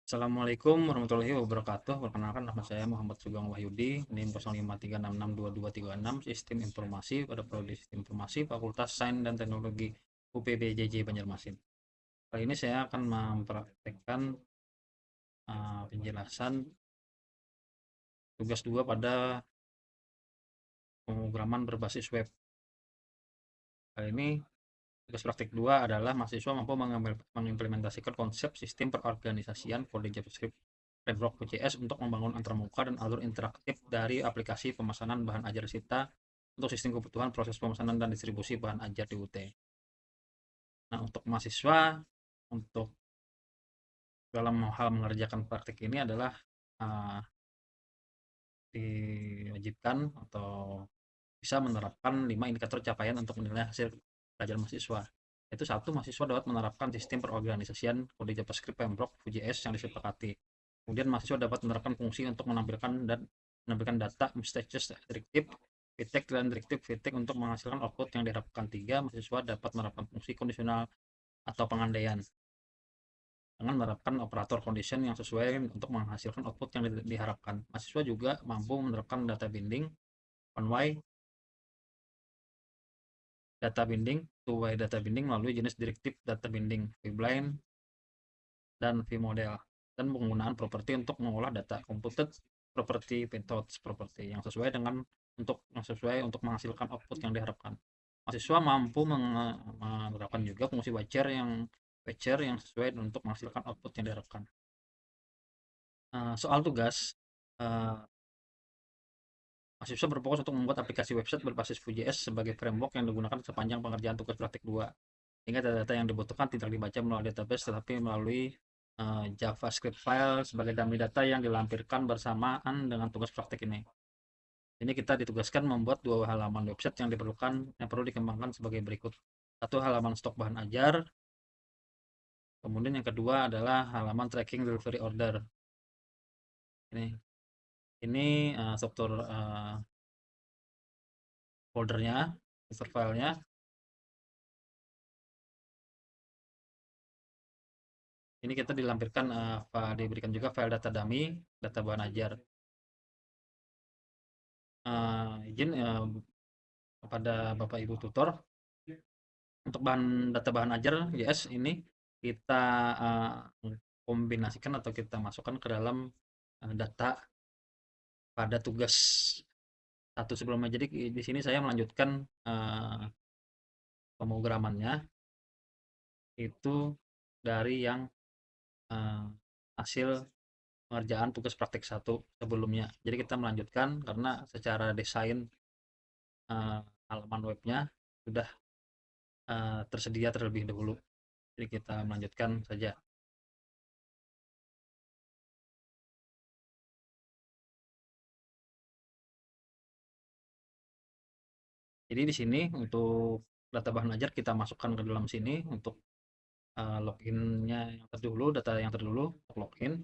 Assalamualaikum warahmatullahi wabarakatuh. Perkenalkan nama saya Muhammad Sugeng Wahyudi, NIM 0536622236, Sistem Informasi pada Prodi Sistem Informasi Fakultas Sains dan Teknologi UPBJJ Banjarmasin. Kali ini saya akan mempraktekkan penjelasan tugas 2 pada pemrograman berbasis web. Kali ini tugas praktik 2 adalah mahasiswa mampu mengimplementasikan konsep sistem perorganisasian kode JavaScript framework VJS untuk membangun antarmuka dan alur interaktif dari aplikasi pemesanan bahan ajar Sita untuk sistem kebutuhan proses pemesanan dan distribusi bahan ajar di UT. Nah, untuk mahasiswa, untuk dalam hal mengerjakan praktik ini adalah uh, diwajibkan atau bisa menerapkan 5 indikator capaian untuk menilai hasil pelajaran mahasiswa. Itu satu, mahasiswa dapat menerapkan sistem perorganisasian kode JavaScript framework Vue.js yang disepakati. Kemudian mahasiswa dapat menerapkan fungsi untuk menampilkan data messages direktif VTEC dan direktif VTEC untuk menghasilkan output yang diharapkan. Tiga, mahasiswa dapat menerapkan fungsi kondisional atau pengandaian dengan menerapkan operator condition yang sesuai untuk menghasilkan output yang diharapkan. Mahasiswa juga mampu menerapkan data binding, one way data binding, two-way data binding melalui jenis direktif data binding, vBind, dan vModel, dan penggunaan properti untuk mengolah data computed property methods property yang sesuai untuk menghasilkan output yang diharapkan. Mahasiswa mampu menerapkan juga fungsi watcher yang sesuai untuk menghasilkan output yang diharapkan. Soal tugas, mahasiswa berfokus untuk membuat aplikasi website berbasis Vue.js sebagai framework yang digunakan sepanjang pengerjaan tugas praktik 2. Sehingga data-data yang dibutuhkan tidak dibaca melalui database tetapi melalui JavaScript file sebagai dummy data yang dilampirkan bersamaan dengan tugas praktik ini. Ini kita ditugaskan membuat 2 halaman website yang perlu dikembangkan sebagai berikut. Satu, halaman stok bahan ajar. Kemudian yang kedua adalah halaman tracking delivery order. Ini struktur foldernya, user filenya. Ini kita diberikan juga file data dummy, data bahan ajar. Izin kepada Bapak Ibu tutor, untuk data bahan ajar JS ini kita kombinasikan atau kita masukkan ke dalam data pada tugas satu sebelumnya. Jadi di sini saya melanjutkan pemrogramannya itu dari yang hasil pengerjaan tugas praktik satu sebelumnya. Jadi kita melanjutkan karena secara desain halaman webnya sudah tersedia terlebih dahulu. Jadi kita melanjutkan saja. Jadi di sini untuk data bahan ajar kita masukkan ke dalam sini untuk loginnya yang terdahulu, data yang terdahulu untuk login.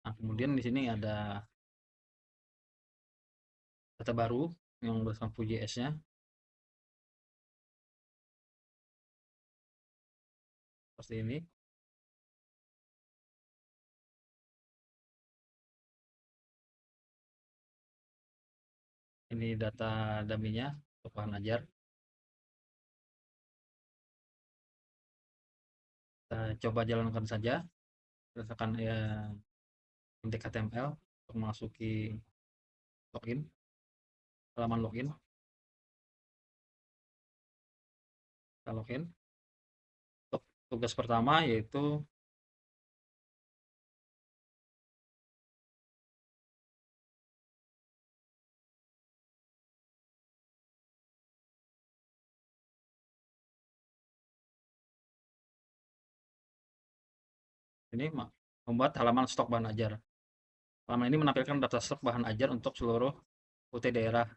Nah, kemudian di sini ada data baru yang berdasarkan Vue.js-nya seperti ini. Ini data dummy-nya untuk bahan ajar. Kita coba jalankan saja berdasarkan intik HTML untuk memasuki login, halaman login. Kita login. Untuk tugas pertama yaitu ini membuat halaman stok bahan ajar. Halaman ini menampilkan data stok bahan ajar untuk seluruh UT daerah.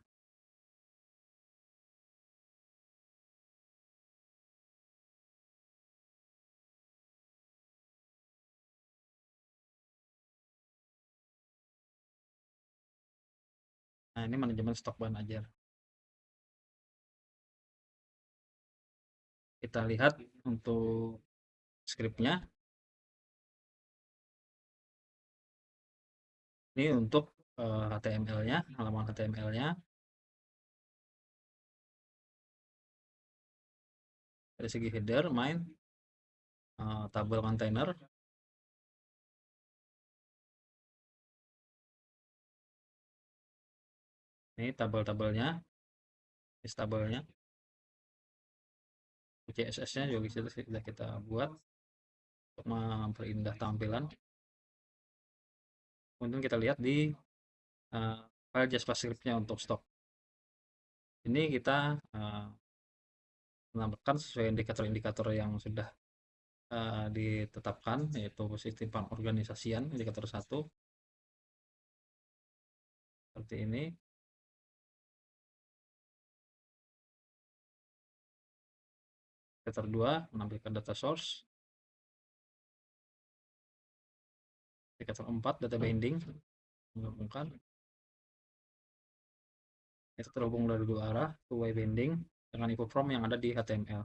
Nah, ini manajemen stok bahan ajar. Kita lihat untuk skripnya. Ini untuk HTML-nya, halaman HTML-nya. Dari segi header, main tabel container. Ini tabel-tabelnya, list tabelnya. CSS-nya juga sudah kita buat untuk memperindah tampilan. Kemudian kita lihat di file JavaScript-nya untuk stok. Ini kita menambahkan sesuai indikator-indikator yang sudah ditetapkan, yaitu sistem pengorganisasian indikator 1 seperti ini. Indikator 2 menampilkan data source. Indikator 4 data binding menghubungkan. Itu terhubung dari dua arah, two-way binding dengan info from yang ada di HTML.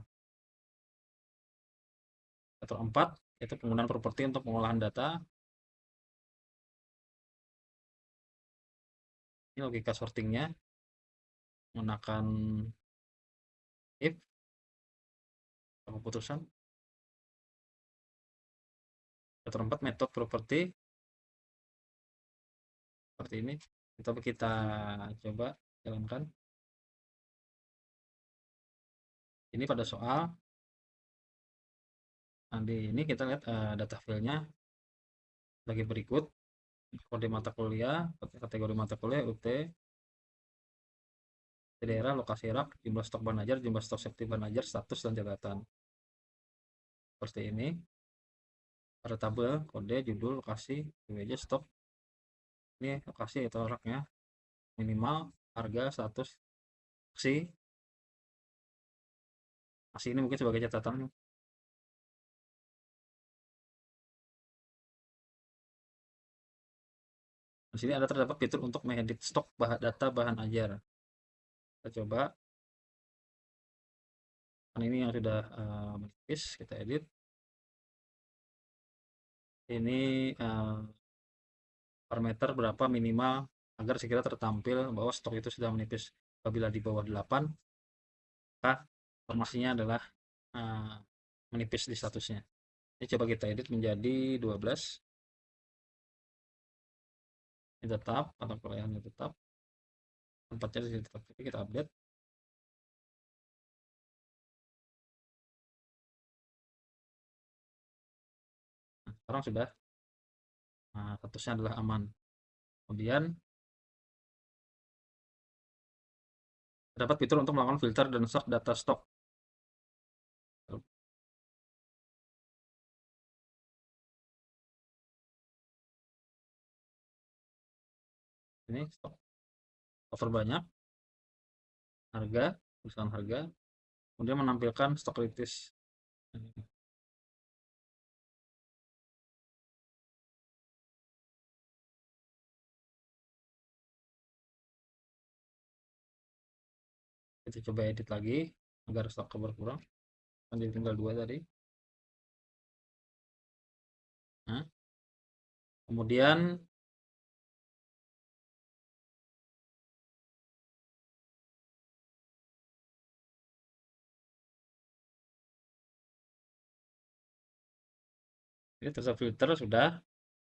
Indikator 4 yaitu penggunaan properti untuk pengolahan data. Ini logika sortingnya menggunakan if keputusan. Indikator 4 method property seperti ini. Kita coba jalankan. Ini pada soal. Nah, di ini kita lihat data filenya bagi berikut. Kode mata kuliah, kategori mata kuliah, UT, daerah, lokasi rak, jumlah stok bahan ajar, jumlah stok safety bahan ajar, status dan catatan. Seperti ini. Pada tabel, kode, judul, lokasi, WJ, stok. Ini lokasi atau raknya, minimal, harga, status, aksi. Aksi ini mungkin sebagai catatan. Di sini ada terdapat fitur untuk mengedit stok data bahan ajar. Kita coba. Ini yang sudah menipis, kita edit. Ini parameter berapa minimal agar sekira tertampil bahwa stok itu sudah menipis. Apabila di bawah 8, maka informasinya adalah menipis di statusnya. Ini coba kita edit menjadi 12. Ini tetap, atau kuliahnya tetap. Tempatnya di sini tetap. Kita update. Nah, sekarang sudah statusnya adalah aman. Kemudian terdapat fitur untuk melakukan filter dan sort data stok. Ini stok terbanyak, harga, tulisan harga, kemudian menampilkan stok kritis. Kita coba edit lagi agar stok berkurang. Jadi tinggal 2 tadi. Nah, kemudian ini terus filter sudah,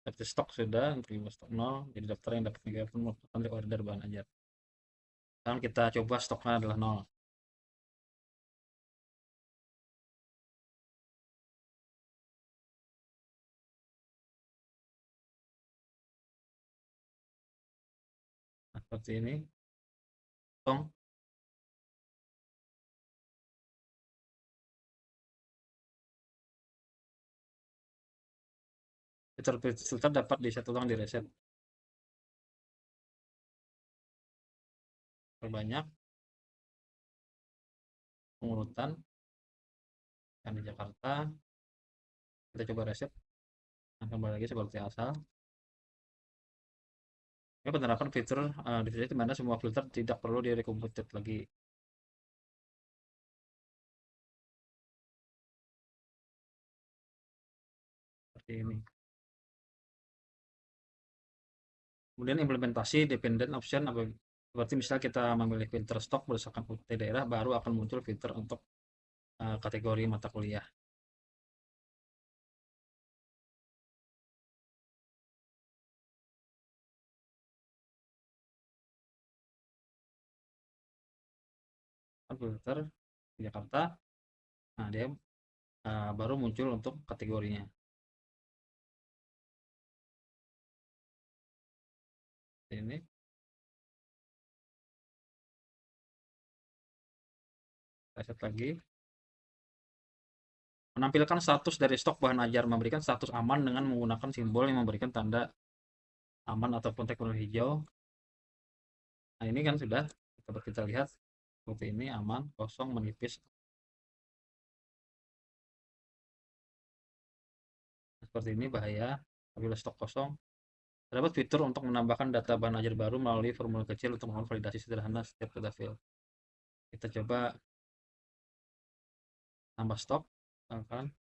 seperti stok sudah, terima stok 0, jadi daftar yang dapat negatif merupakan order bahan ajar. Sekarang kita coba stoknya adalah 0. Nah, seperti ini. Tong. Filter dapat di-set ulang, di reset. Perbanyak pengurutan yang di Jakarta. Kita coba reset. Nah, kembali lagi seperti asal. Ini penerapan fitur di sini di mana semua filter tidak perlu direcomputed lagi. Seperti ini. Kemudian implementasi dependent option, seperti misalnya kita memilih filter stok berdasarkan UT daerah, baru akan muncul filter untuk kategori mata kuliah. Filter Jakarta, nah dia baru muncul untuk kategorinya. Ini saya set lagi, menampilkan status dari stok bahan ajar, memberikan status aman dengan menggunakan simbol yang memberikan tanda aman ataupun teknologi hijau. Nah ini kan sudah kita lihat seperti ini, aman, kosong, menipis. Seperti ini bahaya apabila stok kosong. Terdapat fitur untuk menambahkan data bahan ajar baru melalui formula kecil untuk melakukan validasi sederhana setiap data field. Kita coba tambah stok, misalkan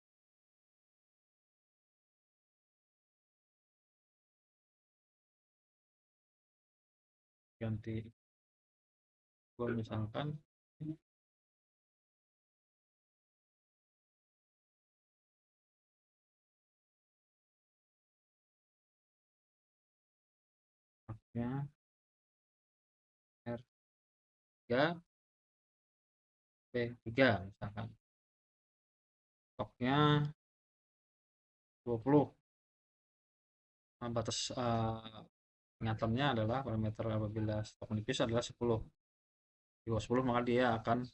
ganti misalkan ya R3 B3 misalkan, stoknya 20. Nah, batas ingatannya adalah parameter apabila stok menipis adalah 10. Di bawah 10 maka dia akan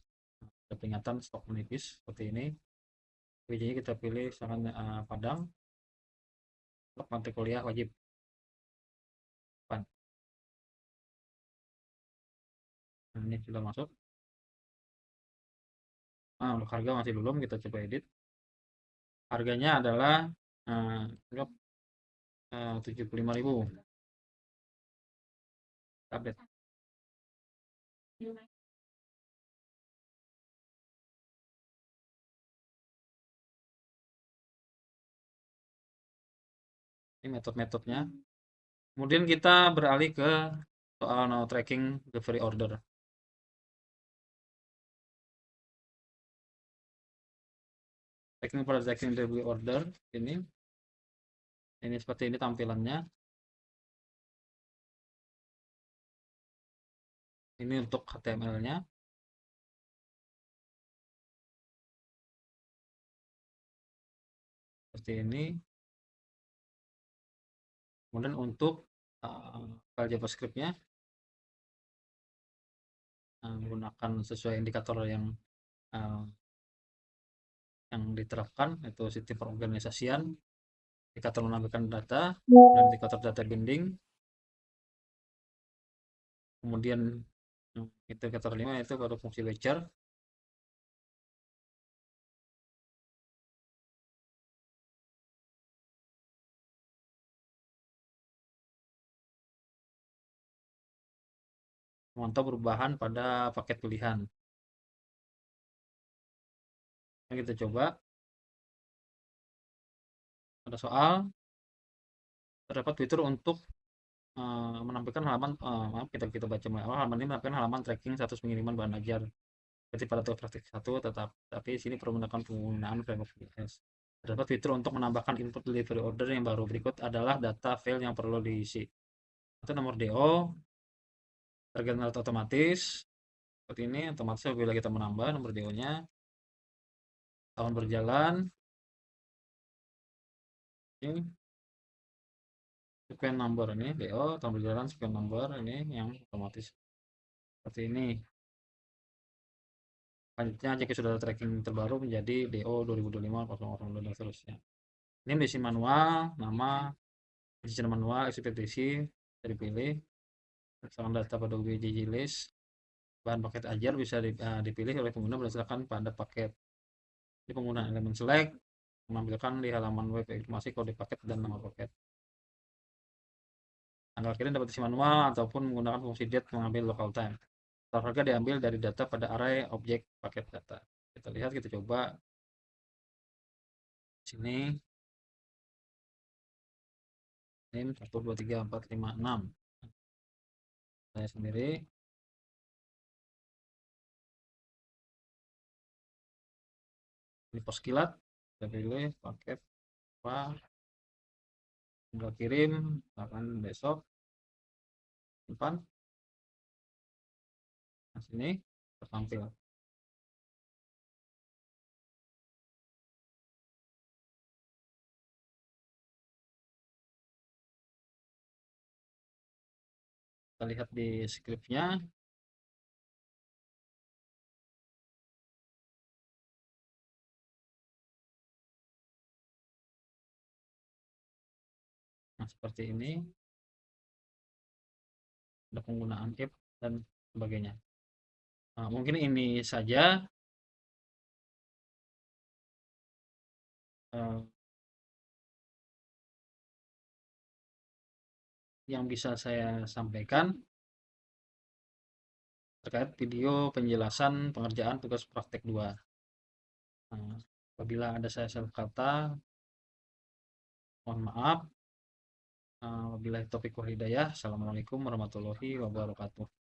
ada peringatan stok menipis seperti ini. WJ-nya kita pilih misalkan Padang, stok mata kuliah wajib. Nah, ini sudah masuk. Nah, untuk harga masih belum, kita coba edit. Harganya adalah 75.000. Update. Ini metode-metodenya. Kemudian kita beralih ke soal no tracking delivery order. Tracking delivery order ini seperti ini tampilannya. Ini untuk HTML-nya. Seperti ini. Kemudian untuk file JavaScript-nya menggunakan sesuai indikator yang diterapkan, itu sistem perorganisasian, indikator menampilkan data, dan indikator data binding. Kemudian indikator 5 itu pada fungsi ledger. Memantau perubahan pada paket pilihan. Nah, kita coba. Ada soal, terdapat fitur untuk menampilkan halaman, maaf kita baca mulai awal. Halaman ini menampilkan halaman tracking status pengiriman bahan ajar seperti pada praktik 1, tapi sini perlu menggunakan penggunaan framework JS. Terdapat fitur untuk menambahkan input delivery order yang baru. Berikut adalah data file yang perlu diisi. Itu nomor DO, tergenerat otomatis seperti ini, otomatis apabila kita menambah nomor DO-nya. Tahun berjalan, ini sequence number, ini DO tahun berjalan, sequence number ini yang otomatis seperti ini. Selanjutnya jika sudah ada tracking terbaru menjadi DO 2025 dan seterusnya. Ini mesin manual, nama, register manual, ekspedisi bisa dipilih. Berdasarkan data pada WJJ list, bahan paket ajar bisa dipilih oleh pengguna berdasarkan pada paket. Ini penggunaan elemen select menampilkan di halaman web informasi kode paket dan nama paket. Tanggal kirim dapat isi manual ataupun menggunakan fungsi date mengambil local time. Harga diambil dari data pada array objek paket data. Kita lihat, kita coba sini. NIM 1, 2, 3, 4, 5, 6. saya sendiri. Ini pos kilat, saya pilih paket apa, tinggal kirim, akan besok simpan. Nah, sini tertampil. Kita lihat di scriptnya. Nah, seperti ini ada penggunaan if dan sebagainya. Nah, mungkin ini saja eh, yang bisa saya sampaikan terkait video penjelasan pengerjaan tugas praktek 2. Nah, apabila ada saya salah kata, mohon maaf. Wabillahi taufiq wal hidayah. Assalamualaikum warahmatullahi wabarakatuh.